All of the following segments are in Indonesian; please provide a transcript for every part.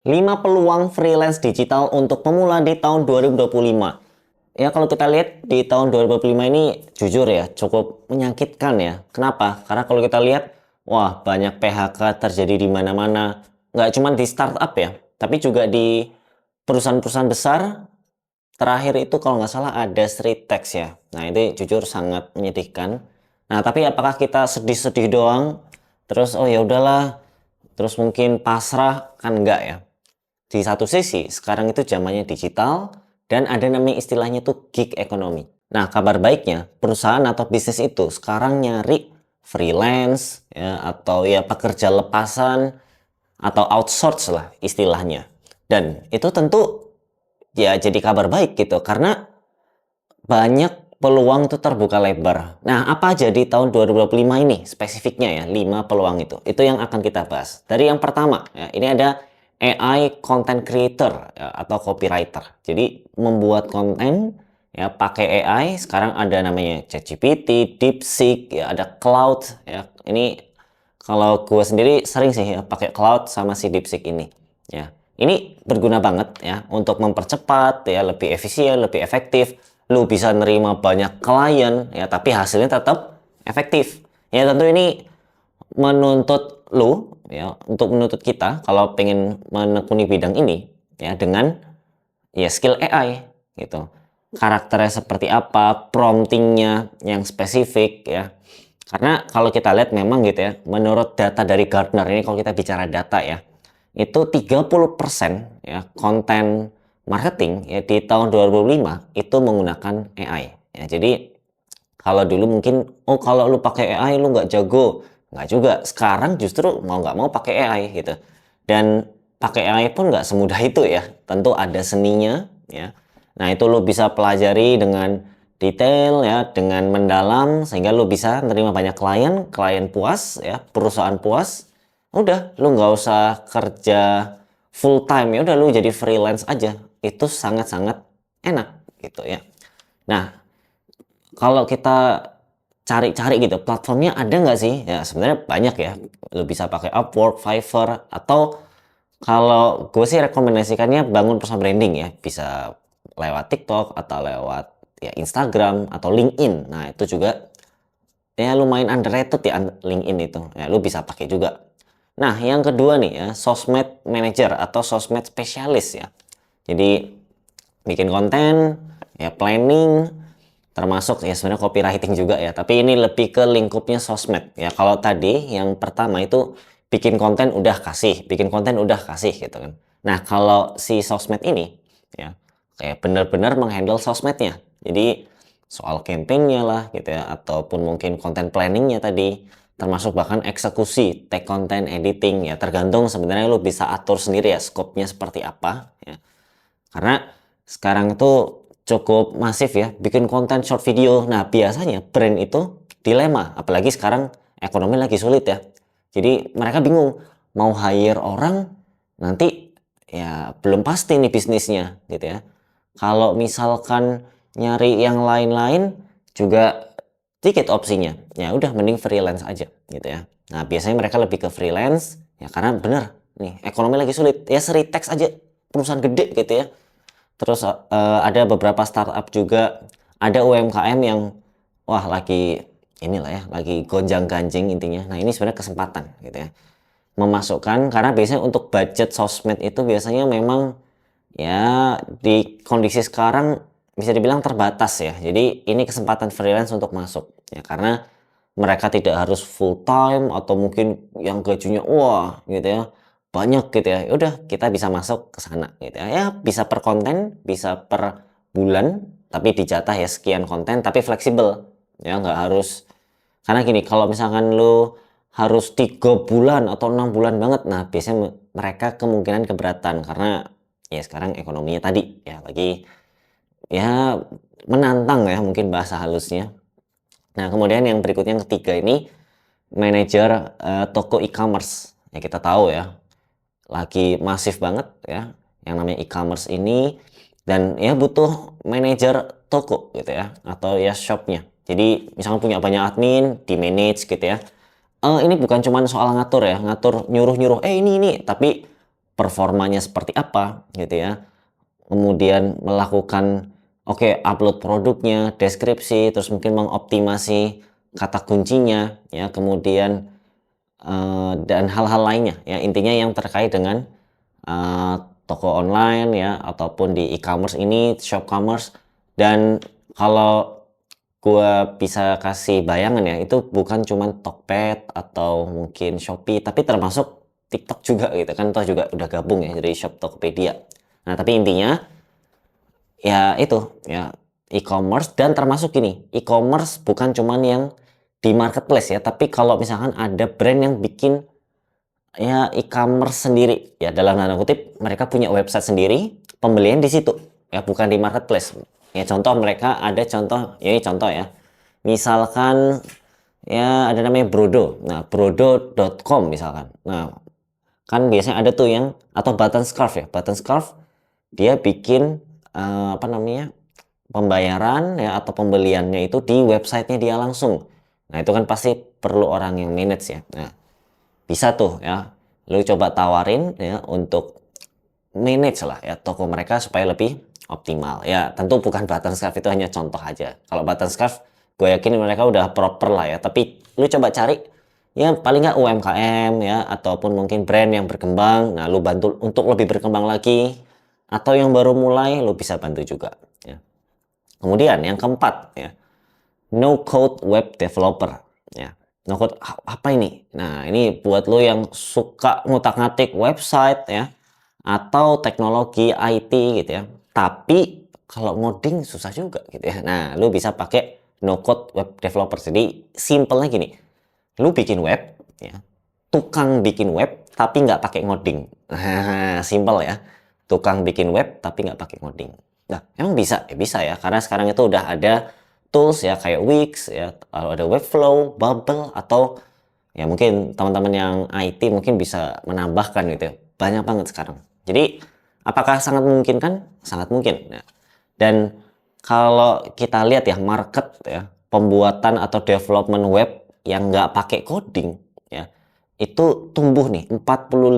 5 peluang freelance digital untuk pemula di tahun 2025. Ya, kalau kita lihat di tahun 2025 ini jujur ya cukup menyakitkan ya. Kenapa? Karena kalau kita lihat, wah, banyak PHK terjadi di mana-mana. Nggak cuma di startup ya, tapi juga di perusahaan-perusahaan besar. Terakhir itu kalau nggak salah ada Sritex ya. Nah, itu jujur sangat menyedihkan. Nah, tapi apakah kita sedih-sedih doang? Terus oh ya udahlah, terus mungkin pasrah? Kan enggak ya. Di satu sisi, sekarang itu zamannya digital dan ada namanya istilahnya tuh gig economy. Nah, kabar baiknya, perusahaan atau bisnis itu sekarang nyari freelance ya atau ya pekerja lepasan atau outsource lah istilahnya. Dan itu tentu ya jadi kabar baik gitu karena banyak peluang itu terbuka lebar. Nah, apa aja di tahun 2025 ini spesifiknya ya, 5 peluang itu. Itu yang akan kita bahas. Dari yang pertama, ya, ini ada AI content creator ya, atau copywriter. Jadi membuat konten ya pakai AI. Sekarang ada namanya ChatGPT, DeepSeek, ya ada Cloud ya. Ini kalau gue sendiri sering sih ya pakai Cloud sama si DeepSeek ini ya. Ini berguna banget ya untuk mempercepat ya, lebih efisien, lebih efektif. Lu bisa nerima banyak klien ya, tapi hasilnya tetap efektif. Ya tentu ini menuntut lu ya, untuk menuntut kita kalau pengen menekuni bidang ini ya dengan ya skill AI gitu. Karakternya seperti apa, promptingnya yang spesifik ya. Karena kalau kita lihat memang gitu ya, menurut data dari Gartner ini kalau kita bicara data ya, itu 30% ya konten marketing ya di tahun 2005 itu menggunakan AI. Ya, jadi kalau dulu mungkin oh kalau lu pakai AI lu nggak jago, nggak juga. Sekarang justru mau nggak mau pakai AI gitu. Dan pakai AI pun nggak semudah itu ya. Tentu ada seninya ya. Nah, itu lu bisa pelajari dengan detail ya, dengan mendalam sehingga lu bisa menerima banyak klien, klien puas ya, perusahaan puas. Udah, lu nggak usah kerja full time ya, udah lu jadi freelance aja. Itu sangat-sangat enak gitu ya. Nah, kalau kita cari-cari gitu platformnya ada nggak sih ya, sebenarnya banyak ya. Lu bisa pakai Upwork, Fiverr, atau kalau gue sih rekomendasikannya bangun personal branding ya, bisa lewat TikTok atau lewat ya Instagram atau LinkedIn. Nah, itu juga ya lumayan underrated ya, LinkedIn itu ya, lu bisa pakai juga. Nah, yang kedua nih ya, sosmed manager atau sosmed spesialis ya. Jadi bikin konten ya, planning, termasuk ya sebenarnya copywriting juga ya, tapi ini lebih ke lingkupnya sosmed ya. Kalau tadi yang pertama itu bikin konten udah kasih, bikin konten udah kasih gitu kan. Nah, kalau si sosmed ini ya kayak benar-benar menghandle sosmednya. Jadi soal campaignnya lah gitu ya, ataupun mungkin konten planningnya tadi, termasuk bahkan eksekusi, take content, editing ya, tergantung sebenarnya lu bisa atur sendiri ya scope-nya seperti apa ya. Karena sekarang itu cukup masif ya bikin konten short video. Nah, biasanya brand itu dilema, apalagi sekarang ekonomi lagi sulit ya. Jadi mereka bingung mau hire orang, nanti ya belum pasti nih bisnisnya gitu ya. Kalau misalkan nyari yang lain-lain juga dikit opsinya. Ya udah mending freelance aja gitu ya. Nah, biasanya mereka lebih ke freelance ya karena bener nih ekonomi lagi sulit. Ya Sritex aja perusahaan gede gitu ya. Terus ada beberapa startup juga, ada UMKM yang wah lagi inilah ya, lagi gonjang-ganjing intinya. Nah, ini sebenarnya kesempatan gitu ya. Memasukkan karena biasanya untuk budget sosmed itu biasanya memang ya di kondisi sekarang bisa dibilang terbatas ya. Jadi ini kesempatan freelance untuk masuk ya, karena mereka tidak harus full time atau mungkin yang gajinya wah gitu ya banyak gitu ya. Ya udah kita bisa masuk ke sana gitu ya. Ya bisa per konten, bisa per bulan, tapi dijatah ya sekian konten, tapi fleksibel ya, nggak harus. Karena gini, kalau misalkan lu harus 3 bulan atau 6 bulan banget, nah biasanya mereka kemungkinan keberatan karena ya sekarang ekonominya tadi ya lagi ya menantang ya, mungkin bahasa halusnya. Nah, kemudian yang berikutnya yang ketiga ini manajer toko e-commerce. Ya kita tahu ya, lagi masif banget ya yang namanya e-commerce ini, dan ya butuh manajer toko gitu ya atau ya shopnya. Jadi misalnya punya banyak admin, di manage gitu ya. Ini bukan cuma soal ngatur ya, ngatur nyuruh-nyuruh ini, tapi performanya seperti apa gitu ya. Kemudian melakukan upload produknya, deskripsi, terus mungkin mengoptimasi kata kuncinya ya, kemudian dan hal-hal lainnya ya, intinya yang terkait dengan toko online ya, ataupun di e-commerce ini, shop commerce. Dan kalau gua bisa kasih bayangan ya, itu bukan cuman Tokped atau mungkin Shopee, tapi termasuk TikTok juga gitu kan, toh juga udah gabung ya jadi shop Tokopedia. Nah tapi intinya ya itu ya, e-commerce. Dan termasuk ini, e-commerce bukan cuman yang di marketplace ya, tapi kalau misalkan ada brand yang bikin ya e-commerce sendiri ya, dalam tanda kutip mereka punya website sendiri, pembelian di situ ya, bukan di marketplace ya. Contoh, mereka ada contoh ya, ini contoh ya, misalkan ya ada namanya Brodo. Nah, brodo.com misalkan. Nah, kan biasanya ada tuh yang, atau Button Scarf ya, Button Scarf dia bikin apa namanya, pembayaran ya atau pembeliannya itu di websitenya dia langsung. Nah itu kan pasti perlu orang yang manage ya. Nah bisa tuh ya, lu coba tawarin ya untuk manage lah ya toko mereka supaya lebih optimal ya. Tentu bukan Button Scarf, itu hanya contoh aja. Kalau Button Scarf gue yakin mereka udah proper lah ya, tapi lu coba cari ya paling nggak UMKM ya, ataupun mungkin brand yang berkembang. Nah lu bantu untuk lebih berkembang lagi, atau yang baru mulai lu bisa bantu juga ya. Kemudian yang keempat ya, no code web developer ya. No code apa ini? Nah ini buat lo yang suka ngutak-ngatik website ya, atau teknologi IT gitu ya, tapi kalau ngoding susah juga gitu ya. Nah lo bisa pakai no code web developer. Jadi simpelnya gini, lo bikin web ya, tukang bikin web tapi nggak pakai ngoding. Nah, simple ya, tukang bikin web tapi nggak pakai ngoding. Nah emang bisa ya? Bisa ya, karena sekarang itu udah ada tools ya, kayak Wix ya, kalau ada Webflow, Bubble, atau ya mungkin teman-teman yang IT mungkin bisa menambahkan gitu ya. Banyak banget sekarang. Jadi apakah sangat mungkin? Kan sangat mungkin. Nah, dan kalau kita lihat ya, market ya pembuatan atau development web yang nggak pakai coding ya, itu tumbuh nih 45,5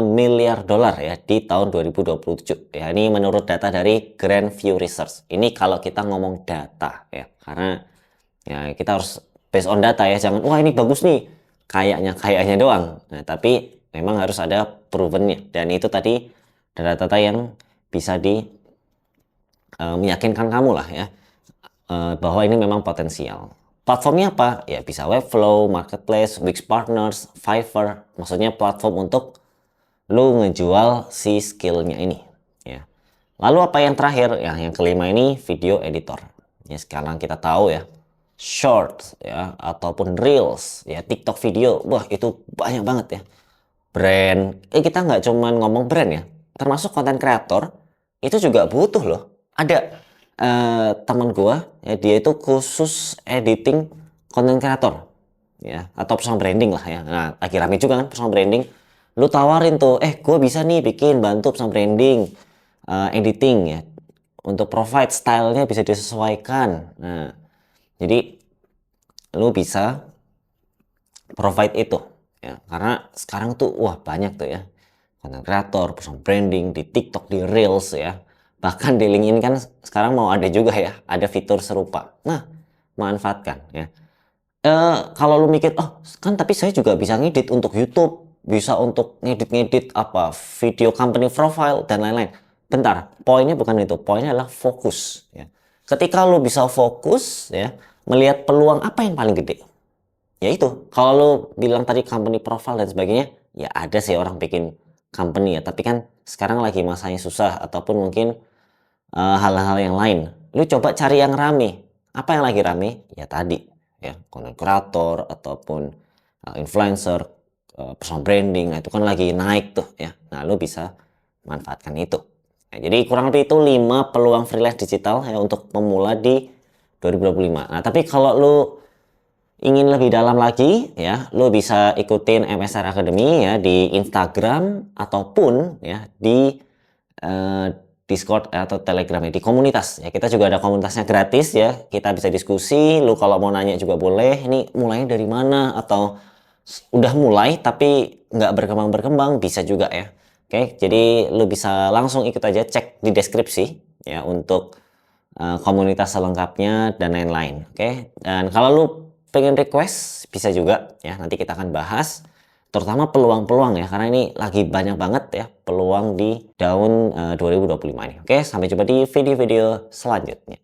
miliar dolar ya di tahun 2027 ya. Ini menurut data dari Grand View Research. Ini kalau kita ngomong data ya, karena ya kita harus based on data ya, jangan wah ini bagus nih kayaknya doang. Nah tapi memang harus ada provennya, dan itu tadi data-data yang bisa di meyakinkan kamu lah ya, bahwa ini memang potensial. Platformnya apa? Ya bisa Webflow, Marketplace, Wix Partners, Fiverr. Maksudnya platform untuk lu ngejual si skillnya ini ya. Lalu apa yang terakhir? Ya, yang kelima ini video editor. Ya sekarang kita tahu ya, short ya ataupun reels ya, TikTok video. Wah itu banyak banget ya. Brand. Kita nggak cuman ngomong brand ya, termasuk konten kreator itu juga butuh loh. Ada teman gua ya, dia itu khusus editing konten kreator ya, atau personal branding lah ya. Nah lagi rame juga kan personal branding. Lu tawarin tuh, gua bisa nih bikin, bantu personal branding, editing ya, untuk provide stylenya bisa disesuaikan. Nah jadi lu bisa provide itu ya, karena sekarang tuh wah banyak tuh ya konten kreator, personal branding di TikTok, di Reels ya. Bahkan di LinkedIn kan sekarang mau ada juga ya, ada fitur serupa. Nah, manfaatkan ya. Kalau lu mikir, oh kan tapi saya juga bisa ngedit untuk YouTube, bisa untuk ngedit-ngedit apa video company profile dan lain-lain. Bentar, poinnya bukan itu, poinnya adalah fokus ya. Ketika lu bisa fokus ya, melihat peluang apa yang paling gede. Ya itu, kalau lu bilang tadi company profile dan sebagainya, ya ada sih orang bikin company ya, tapi kan sekarang lagi masanya susah, ataupun mungkin hal-hal yang lain. Lu coba cari yang rame. Apa yang lagi rame? Ya tadi ya, content creator ataupun influencer, personal branding. Nah, itu kan lagi naik tuh ya. Nah lu bisa manfaatkan itu. Nah, jadi kurang lebih itu 5 peluang freelance digital ya untuk pemula di 2025. Nah tapi kalau lu ingin lebih dalam lagi ya, lo bisa ikutin MSR Academy ya di Instagram, ataupun ya di Discord atau Telegram ya, di komunitas ya. Kita juga ada komunitasnya gratis ya, kita bisa diskusi. Lo kalau mau nanya juga boleh, ini mulainya dari mana, atau udah mulai tapi nggak berkembang-berkembang, bisa juga ya. Oke, jadi lu bisa langsung ikut aja cek di deskripsi ya untuk komunitas selengkapnya dan lain-lain. Oke, dan kalau lu pengen request bisa juga ya, nanti kita akan bahas terutama peluang-peluang ya, karena ini lagi banyak banget ya peluang di tahun 2025 ini. Oke, sampai jumpa di video-video selanjutnya.